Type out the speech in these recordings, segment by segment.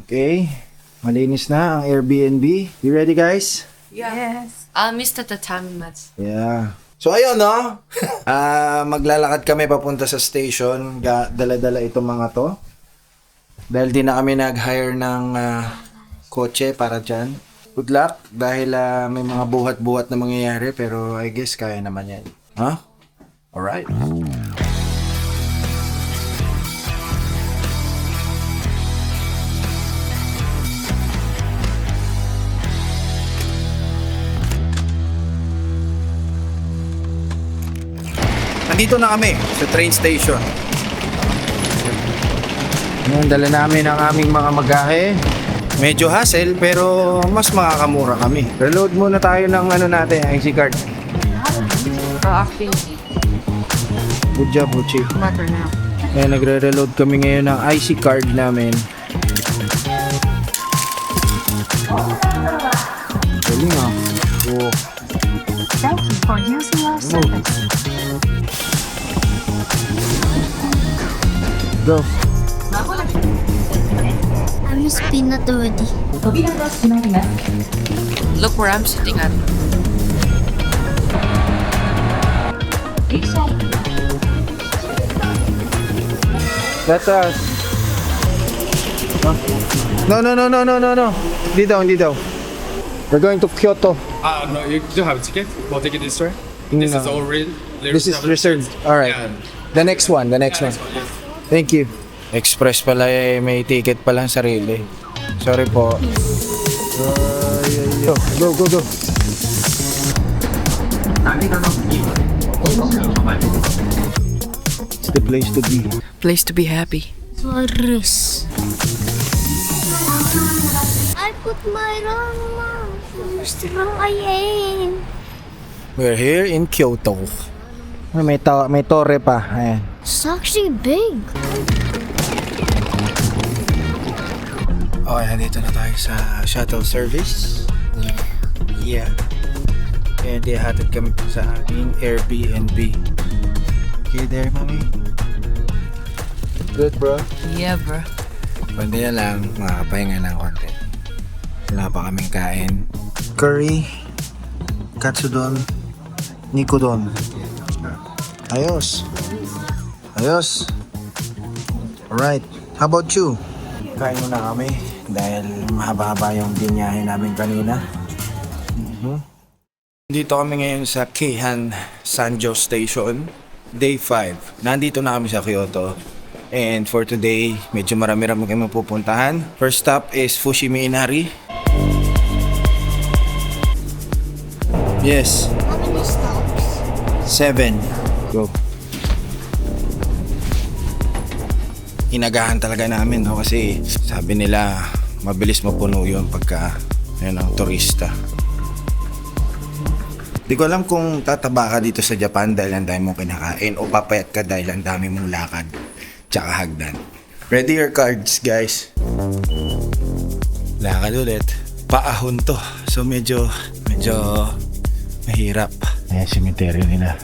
Okay. Malinis na ang Airbnb. You ready, guys? Yes. I'll miss the tatami mats. Yeah. So, ayun, no? Maglalakad kami papunta sa station. Dala-dala itong mga to. Dahil di na kami nag-hire ng kotse para dyan. Good luck. Dahil may mga buhat-buhat na mangyayari. Pero I guess kaya naman yan. Huh? Alright. Nandito na kami sa train station. Ngayon, dala namin ang aming mga magahe. Medyo hassle pero mas makakamura kami. Reload muna tayo ng natin, IC card. Acting. Good job, Uchi. Matter now. Ngayon, nagre-reload kami ngayon ng IC card namin. Galing ah. Oh. Thank you for using our service. Go. I'm just peanut already. Look where I'm sitting at. That's us. Huh? No. Hindi daw. We're going to Kyoto. No, you do have a ticket. We'll take it this way. No. This is already. This is reserved. Alright. Yeah. The next one. Yes. Thank you. Express pala may ticket pala ang sarili. Sorry po. Go. It's the place to be. Place to be happy. Taurus. I put my wrong mouse. Wrong I aim. We're here in Kyoto. May torre pa. Ayan. It's actually big. Okay, nandito na tayo sa shuttle service. Yeah. Kaya dihatid kami sa ating Airbnb. Okay there, mami? Good, bro? Yeah, bro. Kundi na lang, makakapahinga ng konti. Wala pa kaming kain. Curry, katsudon, nikodon. Ayos. Alright. How about you? Kain muna kami dahil mahaba-haba yung binyahe namin kanina. Dito kami ngayon sa Keihan Sanjo Station. Day 5. Nandito na kami sa Kyoto. And for today, medyo marami-rami kami pupuntahan. First stop is Fushimi Inari. Yes. How many stops? 7. Go. Inagahan talaga namin, no? Kasi sabi nila mabilis mapuno yun pagka ang turista. Di ko alam kung tataba ka dito sa Japan dahil ang dami mong kinakain o papayat ka dahil ang dami mong lakad tsaka hagdan. Ready your cards, guys. Lakad ulit. Paahon to. So medyo mahirap. Ayan, cemetery nila.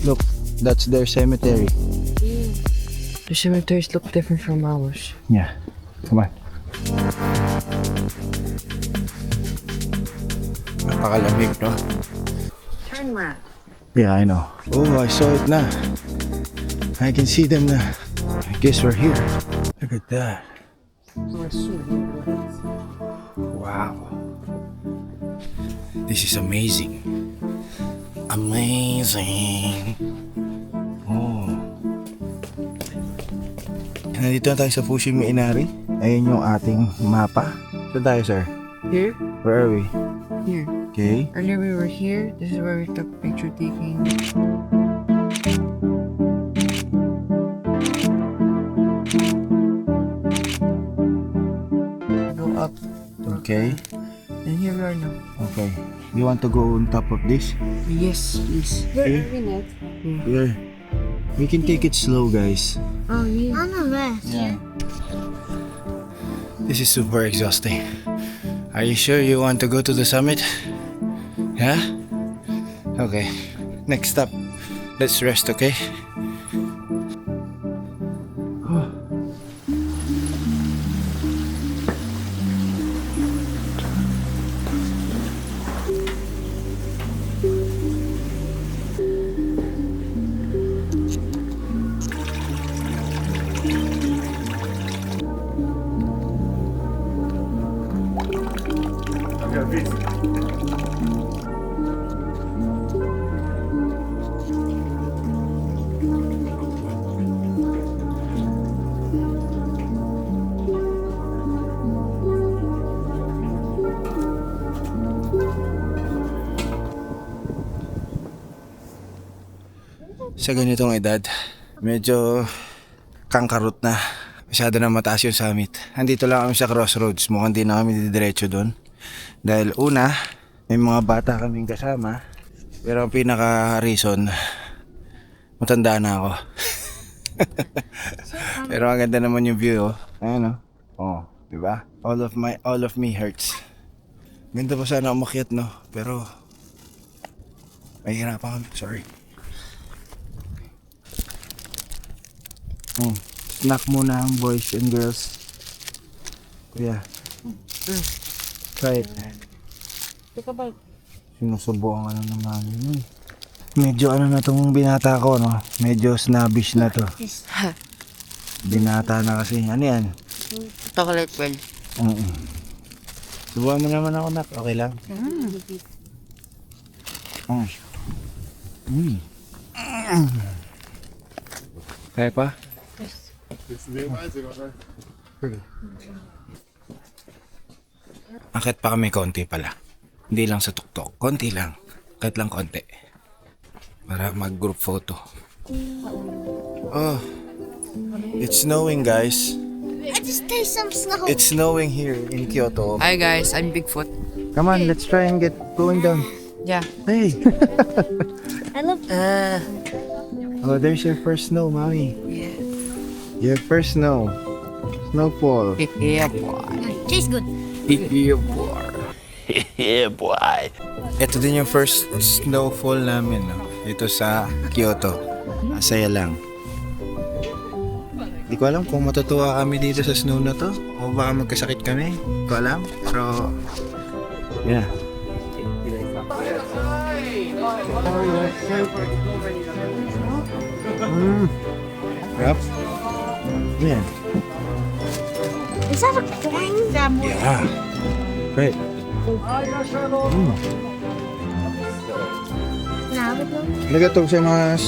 Look, that's their cemetery. The cemeteries look different from ours. Yeah, come on. Napakalamig, no? Turn around. Yeah, I know. Oh, I saw it na. I can see them na. I guess we're here. Look at that. Wow. This is amazing. Amazing. Oh. Nandito na tayo sa Fushimi Inari. Ayun yung ating mapa. Saan tayo, sir? Here? Where are we? Here. Okay. Earlier we were here. This is where we took picture taking. Go up. Okay. And here we are now. Okay. You want to go on top of this? Yes, please. Okay. Where are we next? Yeah. We can take it slow, guys. Oh, yeah. On the rest. Yeah. This is super exhausting. Are you sure you want to go to the summit? Yeah? Okay. Next stop. Let's rest, okay? Sa ganitong edad, medyo kangkarot na. Masyado na mataas yung summit. Andito lang kami sa crossroads. Mukhang di na kami didiretso doon. Dahil una, may mga bata kaming kasama. Pero ang pinaka-reason, matanda na ako. Pero ang ganda naman yung view, oh. Ayan, oh. Oh, di ba? All of me hurts. Ganda pa sana umakyat, no? Pero may hirapan kami. Sorry. Snack muna ang boys and girls. Kuya. Try it. Sinusubukan ka na naman yun. Medyo ano na itong binata ko, no? Medyo snobbish na to. Binata na kasi. Ano yan? Chocolate well. Subukan mo naman ako, nak. Okay lang? Kaya pa? Akit pa kami konti pala. Hindi lang sa tuktok. Konti lang. Kahit lang konti. Para mag-group photo. Oh. It's snowing, guys. I just taste some snow. It's snowing here in Kyoto. Hi guys, I'm Bigfoot. Come on, let's try and get going down. Yeah. Hey. I love Oh, there's your first snow, mommy. Yeah. Your first snow. Snowfall. Yeah, boy. tastes good. Yeah, boy. Yeah, boy. Ito din yung first snowfall namin, no? Dito sa Kyoto. Masaya lang. Hindi ko alam kung matutuwa kami dito sa snow na to o baka magkasakit kami. Hindi ko alam. Pero, yeah. Yep. Yeah. Is that a coin? Yeah. Great. Nagato sa mga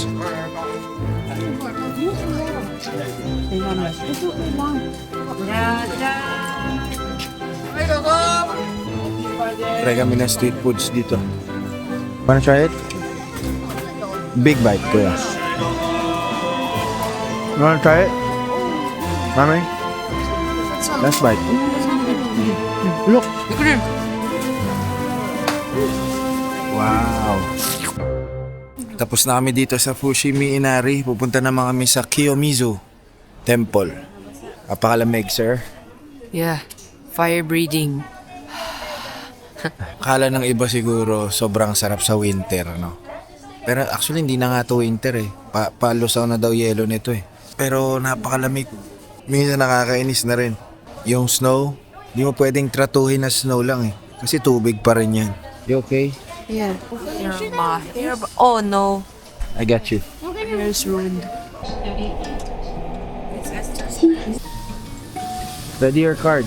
try kami ng street foods dito. Wanna try it? Big bite, kuya. You wanna try it? Mami? Last bite. Look! Wow! Tapos na kami dito sa Fushimi Inari. Pupunta naman kami sa Kiyomizu Temple. Apakalamig, sir. Yeah. Fire breathing. Akala ng iba siguro sobrang sarap sa winter, no? Pero actually hindi na nga to winter eh. Palusaw na daw yelo nito eh. Pero napakalamig. Minsan nakakainis na rin. Yung snow, di mo pwedeng tratuhin na snow lang eh. Kasi tubig pa rin yan. You okay? Yeah. My hair. Oh no. I got you. Hair's ruined. Ready your card.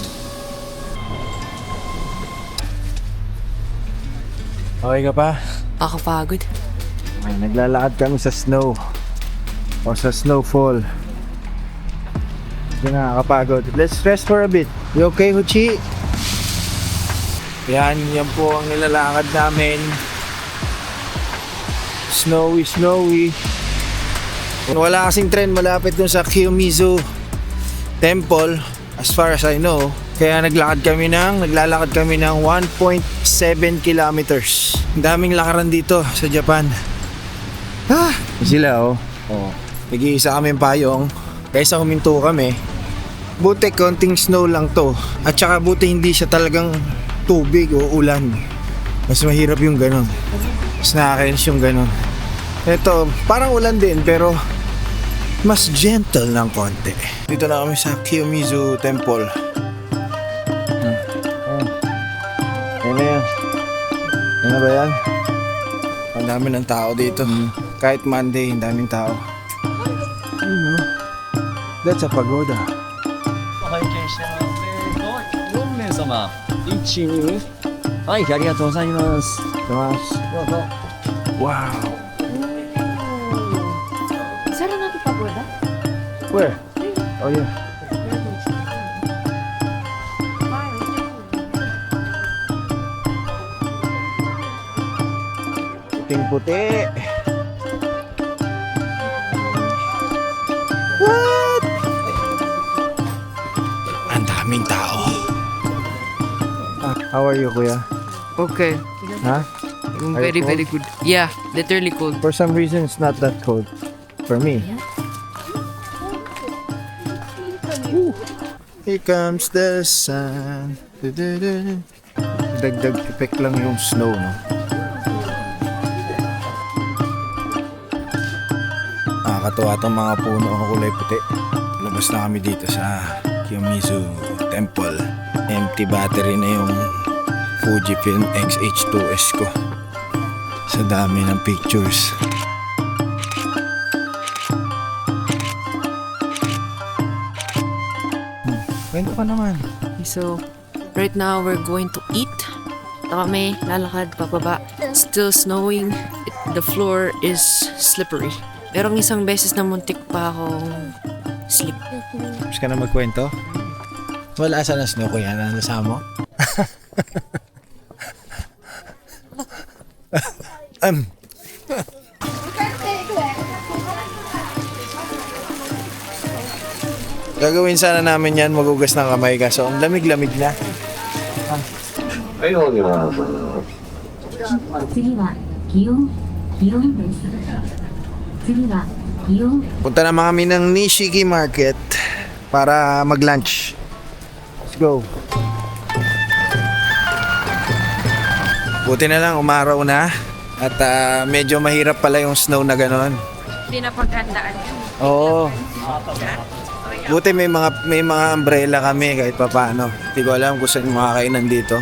Okay ka pa? Nakakapagod. Ay, naglalakad kami sa snow. O sa snowfall. Hindi nakakapagod. Let's rest for a bit. You okay, Huchi? Yan po ang nilalakad namin. Snowy, snowy. Wala kasing trend malapit dun sa Kiyomizu Temple, as far as I know. Kaya naglalakad kami ng 1.7 kilometers. Ang daming lakaran dito sa Japan. Sila oh. Nag-iisa kaming payong. Kaysa huminto kami. Buti konting snow lang to. At saka buti hindi siya talagang tubig o ulan. Mas mahirap yung ganon. Mas nakakainis yung ganon. Ito, parang ulan din pero mas gentle ng konti. Dito na kami sa Kiyomizu Temple. Ayun na yan. Ayun na ba yan? Ang dami ng tao dito. Kahit Monday, ang daming tao. Ayun o. That's a pagoda. 4名様、1、2、はい、ありがとうございます。Wow. Saan na natin pagoda? Where? Oh, yeah. Puting-puti. What? Ang daming tao. How are you, kuya? Okay. Ha? I'm Are you very, cold? very good. Yeah, literally cold. For some reason, it's not that cold. For me. Here comes the sun. Du-du-du. Dagdag effect lang yung snow, no? Nakakatuwa itong mga puno ang kulay puti. Labas na kami dito sa Kiyomizu Temple. Empty battery na yung Fujifilm X-H2S ko. Sa dami ng pictures. Kwento ka naman. So, right now we're going to eat. Na kami, lalakad pababa. Still snowing. The floor is slippery. Merong isang beses na muntik pa akong slip. Gusto ka na magkwento? Wala sa na snow ko yan. Ano sa mo? Gagawin sana namin yan, magugas ng kamay kaso ang lamig-lamig na. 次は祇園です。次は祇園 Punta naman kami ng Nishiki Market para mag-lunch. Let's go. Buti na lang umaraw na at medyo mahirap pala yung snow na ganon. Hindi na paghandaan. Oo. Buti may mga umbrella kami kahit papaano. Hindi ko alam kung saan makakainan dito.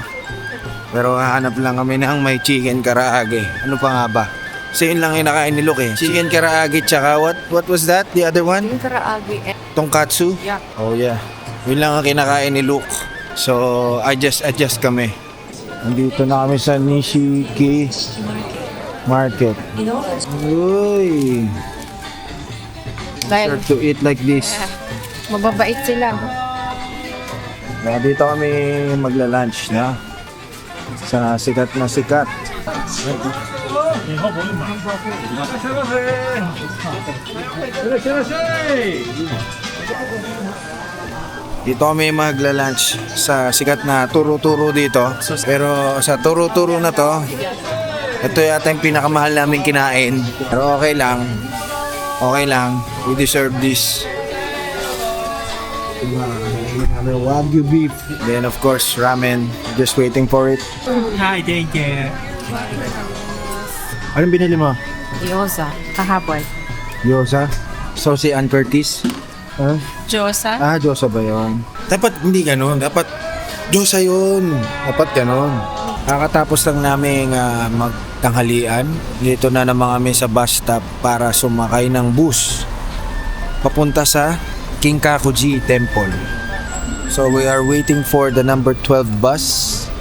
Pero hahanap lang kami ng may chicken karaage. Ano pa nga ba? So yun lang yung nakain ni Luke eh. Chicken karaage tsaka what was that? The other one? Yung karaagi. Tonkatsu? Yeah. Oh yeah. Yun lang ang kinakain ni Luke. So adjust kami. Nandito na kami sa Nishiki Market. Uy! Dahil Start to eat like this. mababait sila. Kaya dito kami magla-lunch na. Sa sikat na sikat. Dito kami magla-lunch sa sikat na turo-turo dito. Pero sa turo-turo na to, ito yata yung pinakamahal namin kinain. Pero okay lang. Okay lang. We deserve this. Wagyu beef. Then of course, ramen. Just waiting for it. Hi, thank you. Anong binili mo? Yosa. Kahapon. Yosa? So si Ann Curtis? Huh? Josa? Ah, Diyosa ba yun? Dapat hindi ganun. Dapat Diyosa yun. Dapat ganun. Kakatapos lang namin magtanghalian. Dito na naman kami sa bus stop para sumakay ng bus. Papunta sa Kinkakuji Temple. So we are waiting for the number 12 bus.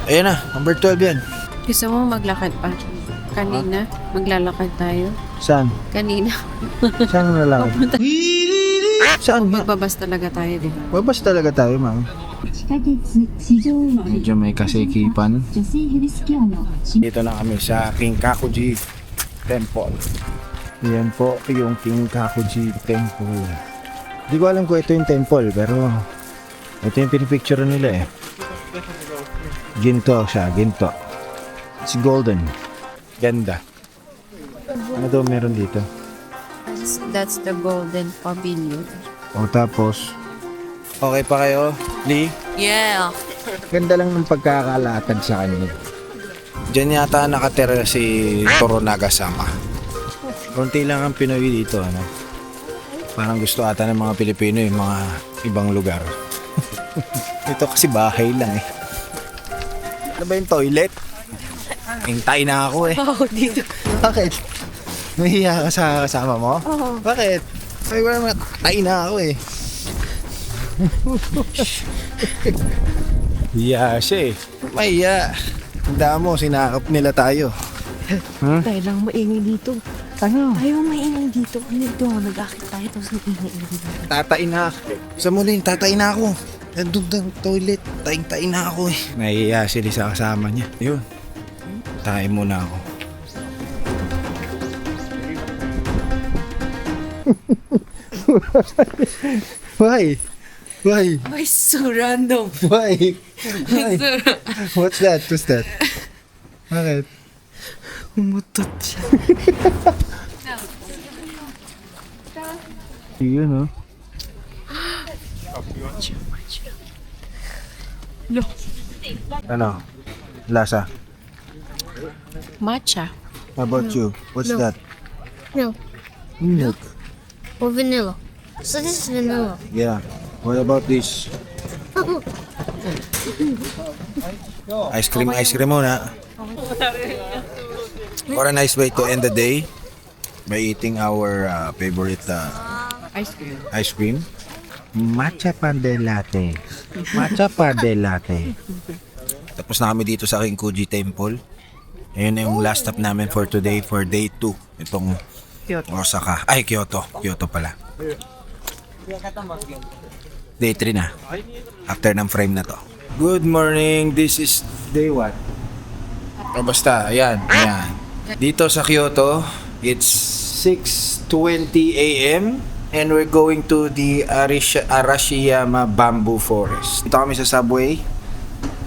Ayan na, number 12 yan. Gusto mo maglakad pa? Kanina, maglalakad tayo. Saan? Kanina, Saan na lang? Saan ba? magbabas talaga tayo, di ba? Babas talaga tayo, ma'am. 地下鉄地上の Medyo may kasikipan. 女性ヘルスケアの新 Dito na kami sa Kinkakuji Temple. Yan po yung Kinkakuji Temple. Hindi ko alam kung ito yung temple, pero ito yung pinipicture nila eh. Ginto siya, ginto. It's golden. Ganda. Ano daw meron dito? That's the Golden Pavilion. O tapos, okay pa kayo, Lee? Yeah. Ganda lang ng pagkakalatag sa kanya. Diyan yata nakatira si Toro Nagasama. Konti lang ang Pinoy dito, ano? Parang gusto ata ng mga Pilipino yung mga ibang lugar. Ito kasi bahay lang eh. Ano ba yung toilet? Hintay na ako eh. Oh, dito. Bakit? Nahiya ka sa kasama mo? Oo. Bakit? Ay, wala naman. Tay na ako eh. Hiya siya eh. Mahiya. Tandaan mo, sinakap nila tayo. Tayo lang maingay dito. Ano? Tayo maingay dito. Ano ito? Nag-akit tayo tapos nag-ingay dito. Tatain na. Sa muli, tatain na ako. Nandun ng toilet. Taing-tain na ako eh. Nahihiya sila sa kasama niya. Yun. Tain muna ako. Why? Why? Why so random? Why? Why? What's that? What's that? Bakit? Umutot siya. Yun, oh. No. Ano? Lasa. Matcha. How about you? What's No. that? Milk. Milk. Or vanilla. So this is vanilla. Yeah. What about this? Ice cream muna. For a nice way to end the day by eating our favorite Ice cream. ice cream. Matcha pande latte. Matcha pande latte. Tapos na kami dito sa Kinkuji Temple. Ayun na yung last stop namin for today for day 2. Itong Osaka. Ay, Kyoto. Kyoto pala. Day 3 na. After ng frame na to. Good morning. This is day what? O basta, ayan. Ayan. Dito sa Kyoto, it's 6:20 a.m. and we're going to the Arashiyama Bamboo Forest. Dito kami sa subway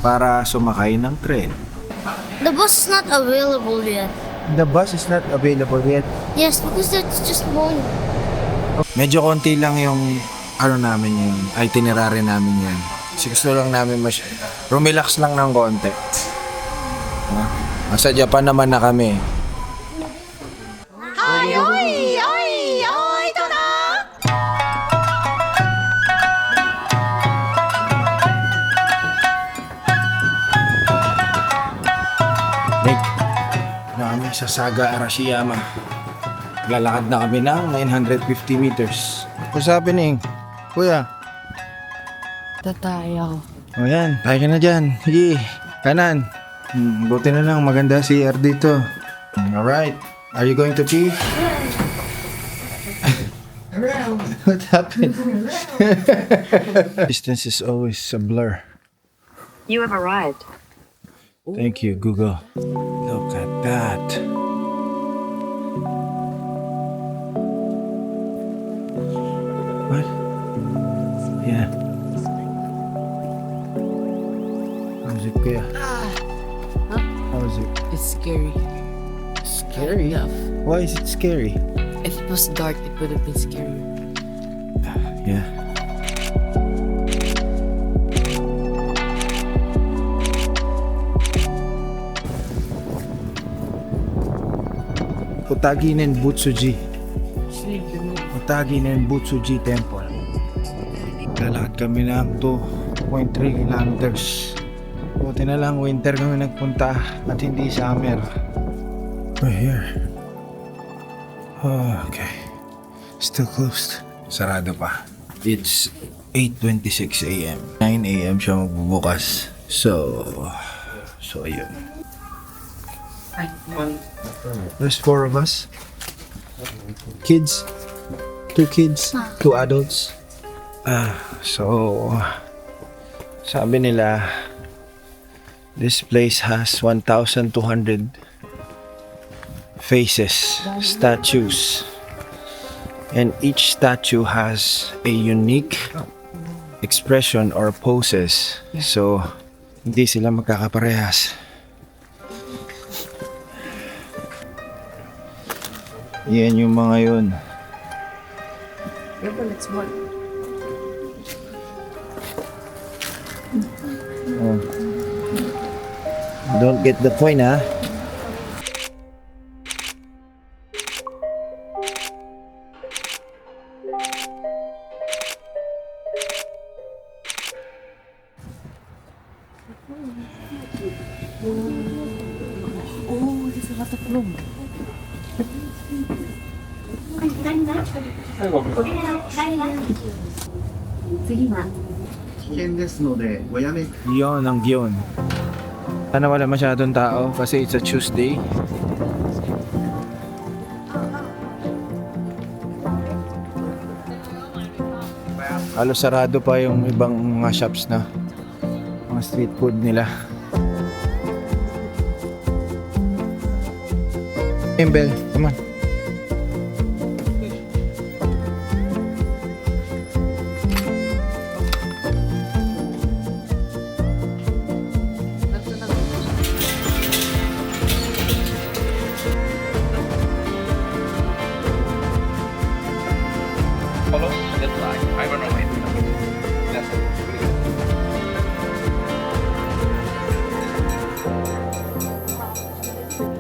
para sumakay ng tren. The bus is not available yet. The bus is not available yet. Yes, because it's just morning. Medyo konti lang yung namin yung itinerary namin yan. Kasi gusto lang namin rumelax lang ng konti. Nasa Japan naman na kami. Nick, na kami sa Saga Arashiyama. Lalakad na kami ng 950 meters. What's happening? Kuya? Tatayaw. O yan, tayo ka na dyan. Sige, kanan. Buti na lang, maganda si CR dito. Alright, are you going to pee? What happened? Distance is always a blur. You have arrived. Thank you, Google. Look at that. What? Yeah. How's it, Kuya? How's it? It's scary. Scary? Enough. Why is it scary? If it was dark, it would have been scarier. Yeah. Utagi Nenbutsuji. Utagi Nenbutsuji Temple. Lalakad kami ng 2.3 kilometers. Buti na lang winter kami nagpunta at hindi summer. We're here. Oh, okay. Still closed. Sarado pa. It's 8:26 a.m. 9 a.m. siya magbubukas. So ayun. There's 4 of us. Kids. 2 kids. 2 adults. So sabi nila this place has 1,200 faces, statues. And each statue has a unique expression or poses. So, hindi sila magkakaparehas. Yan yung mga yun. Oh. Don't get the point, ha? Yun ang yun. Sana wala masyadong tao kasi it's a Tuesday. Halos sarado pa yung ibang mga shops na mga street food nila. Bell, come on. Follow. That's right. I don't know it. That's it.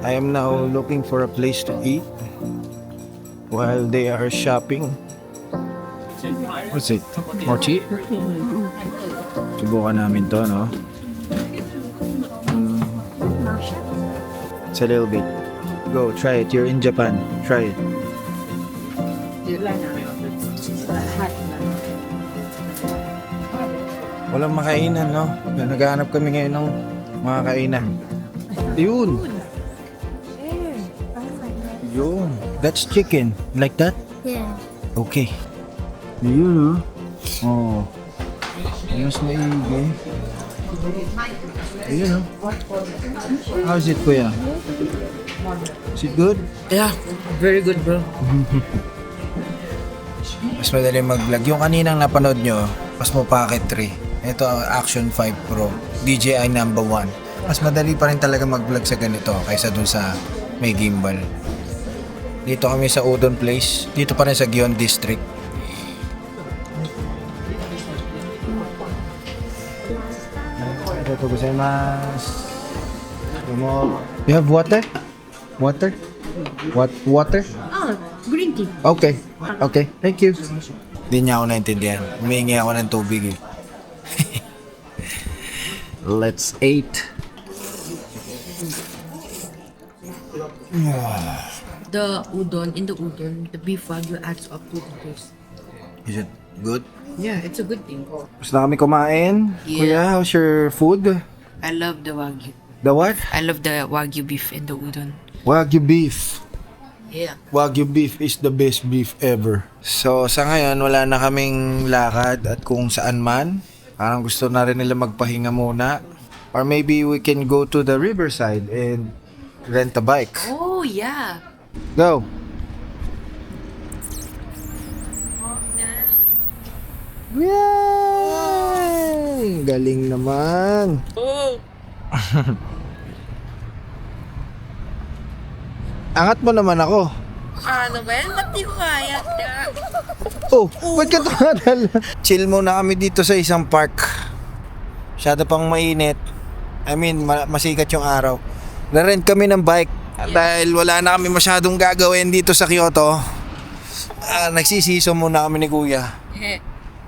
I am now looking for a place to eat while they are shopping. What's it? Mochi? Subukan namin to, no? It's a little bit. Go, try it. You're in Japan. Try it. Walang makainan, no? Naghahanap kami ngayon ng mga kainan. Yun! Yun. That's chicken. Like that? Yeah. Okay. Yun, no? Oh. Mas maigi. Ayun, no? How's it, kuya? Is it good? Yeah, very good, bro. Mas madali mag-vlog. Yung kaninang napanood nyo, Osmo Pocket 3. Ito, Action 5 Pro. DJI number 1. Mas madali pa rin talaga mag-vlog sa ganito kaysa dun sa may gimbal. Dito kami sa Udon Place. Dito pa rin sa Gion District. You have water? Water? What? Water? Oh, green tea. Okay. Okay. Thank you. Hindi niya ako naintindihan. Humingi ako ng tubig eh. Let's eat. The udon, in the udon, the beef wagyu adds up to the taste. Is it good? Yeah, it's a good thing. Gusto na kami kumain. Yeah. Kuya, how's your food? I love the wagyu. The what? I love the wagyu beef in the udon. Wagyu beef. Yeah. Wagyu beef is the best beef ever. So, sa ngayon, wala na kaming lakad at kung saan man. Parang gusto na rin nila magpahinga muna. Or maybe we can go to the riverside and rent a bike. Oh, yeah. Go! Yay! Galing naman. Oh. Angat mo naman ako. Ano ba yan? Ba't di ko kaya? Oh, ba't ka tumadal? Chill muna kami dito sa isang park. Masyado pang mainit. I mean, masikat yung araw. Na-rent kami ng bike. Dahil wala na kami masyadong gagawin dito sa Kyoto. Nagsisiso muna kami ni Kuya.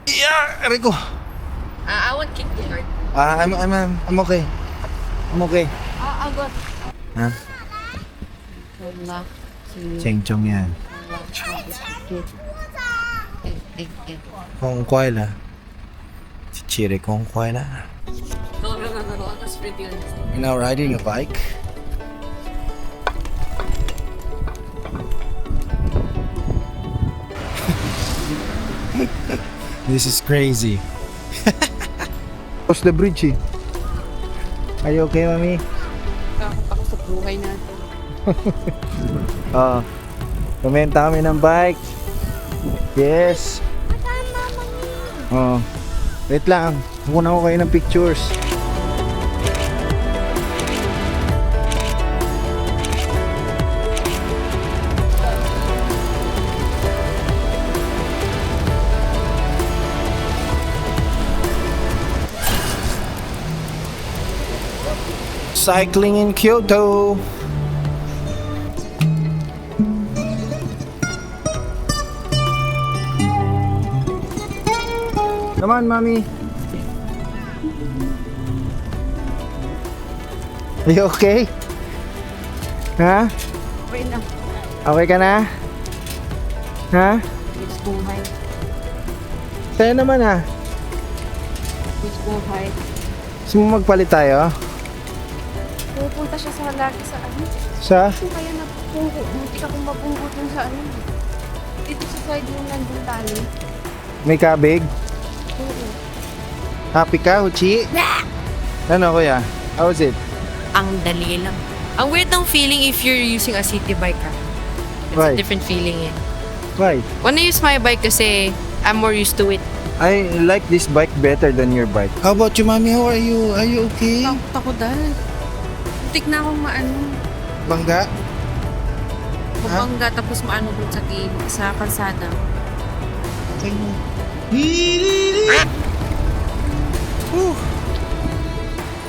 Yeah, Rico. I won't kick the heart. I'm okay. I'm okay. Agot. Ha? Cheng Chong yan. Kung kway la. Si Chiri kung kway la. No. That's pretty honest. You're now riding a bike. This is crazy. Cross the bridge eh. Are you okay, mami? Takot ako sa buhay natin. Kumenta kami ng bike. Yes. Wait lang. Muna ko kayo ng pictures. Cycling in Kyoto. Come on, mommy. Are you okay? Ha? Wait lang. Okay ka na? Ha? It's buhay. Sa'yo naman ha. It's buhay. Gusto mo magpalit tayo? Pupunta siya sa lagi sa ano. Sa? Kaya napupunggo. Munti ka kung mapunggot yung sa ano. Dito sa side yung nandun tali. May kabig? Oo. Happy ka, Uchi? Ano kuya? How was it? Ang dali lang. Ang weird ng feeling if you're using a city bike ka. It's Why? a different feeling eh. Why? When I use my bike kasi I'm more used to it. I like this bike better than your bike. How about you, Mami? How are you? Are you okay? Takot ako dahil. Tik na akong maano. Bangga? Mabangga tapos maano dun sa kalsada.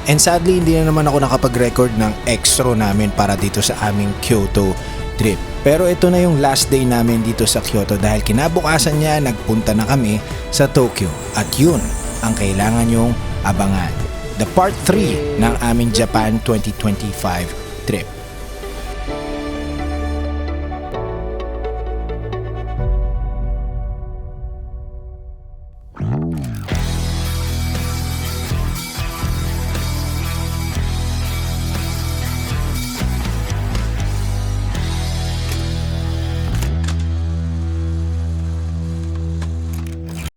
And sadly, hindi na naman ako nakapag-record ng extra namin para dito sa aming Kyoto trip. Pero ito na yung last day namin dito sa Kyoto dahil kinabukasan niya nagpunta na kami sa Tokyo. At yun ang kailangan nyong abangan. The part 3 ng aming Japan 2025 trip.